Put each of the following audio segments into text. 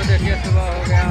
देखिए सुबह हो गया।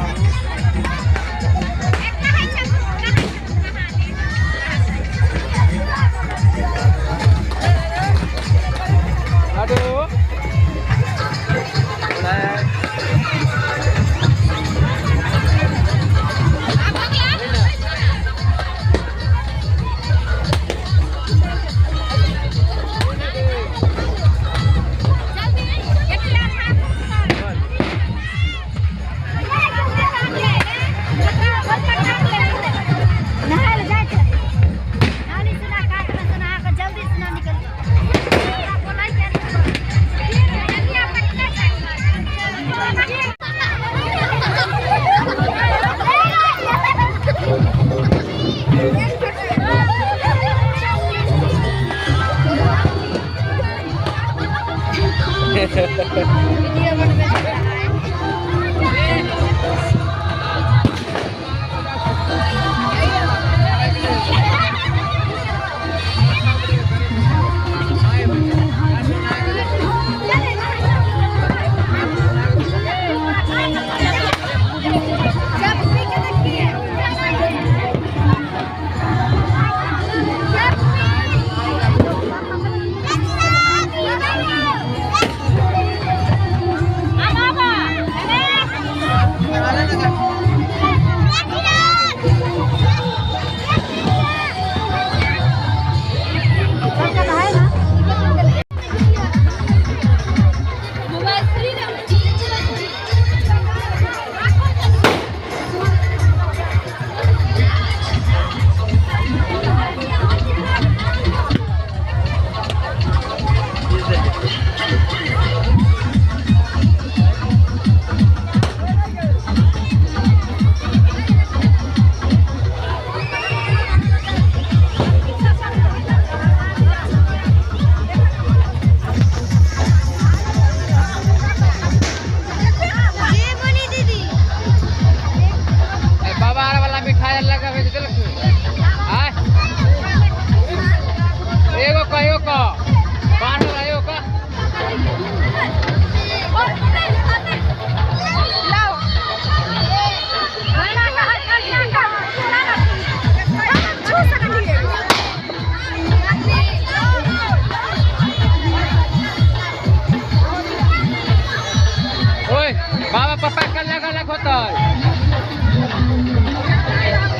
बाबा पप्पा कल अलग होता है।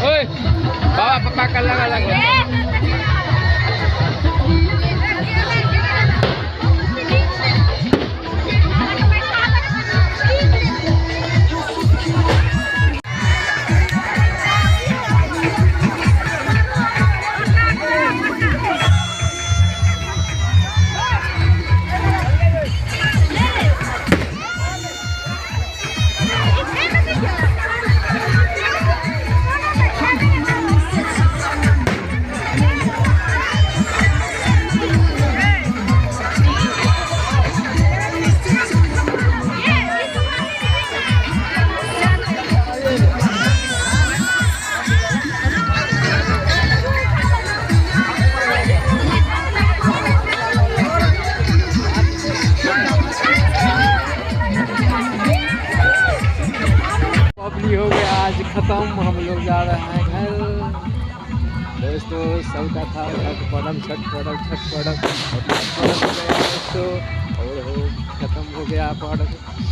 ओए बाबा पप्पा कल अलग होता है। हो गया आज खत्म। हम लोग जा रहे हैं घर। दोस्तों सबका था छठ पर्व दोस्तों और ख़त्म हो गया पर्व।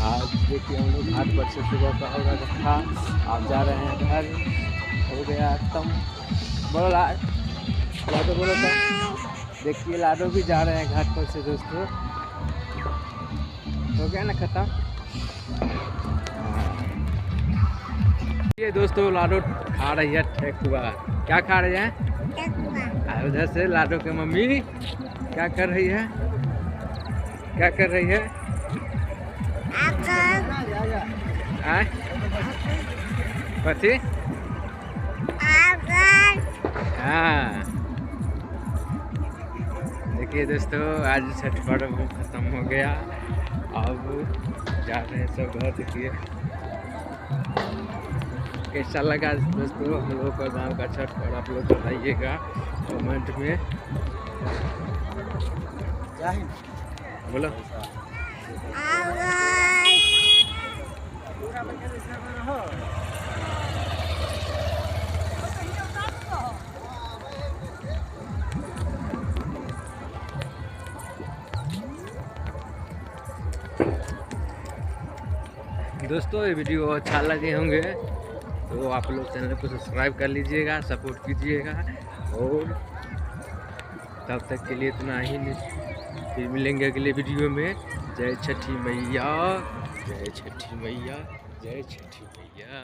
आज देखिए हम लोग 8 बजे सुबह का हो रहा था। आप जा रहे हैं घर। हो गया खत्म। बोलो लाडो बोलो तो। देखिए लाडो भी जा रहे हैं घाट पर से दोस्तों। हो गया ना खत्म। ये दोस्तों लाडो खा रही है ठेकुआ। क्या खा रही है? उधर से लाडो की मम्मी क्या कर रही है? क्या कर रही है? कथी? हाँ देखिए दोस्तों आज छठ पर्व खत्म हो गया। अब जा रहे हैं सब घर। देखिए कैसा लगा दोस्तों हम लोगों का गांव का छठ पर्व। आप लोग बताइएगा कमेंट में। बोलो दोस्तों ये वीडियो अच्छा लगे होंगे तो आप लोग चैनल को सब्सक्राइब कर लीजिएगा, सपोर्ट कीजिएगा। और तब तक के लिए इतना ही, फिर मिलेंगे अगले वीडियो में। जय छठी मैया, जय छठी मैया, जय छठी मैया।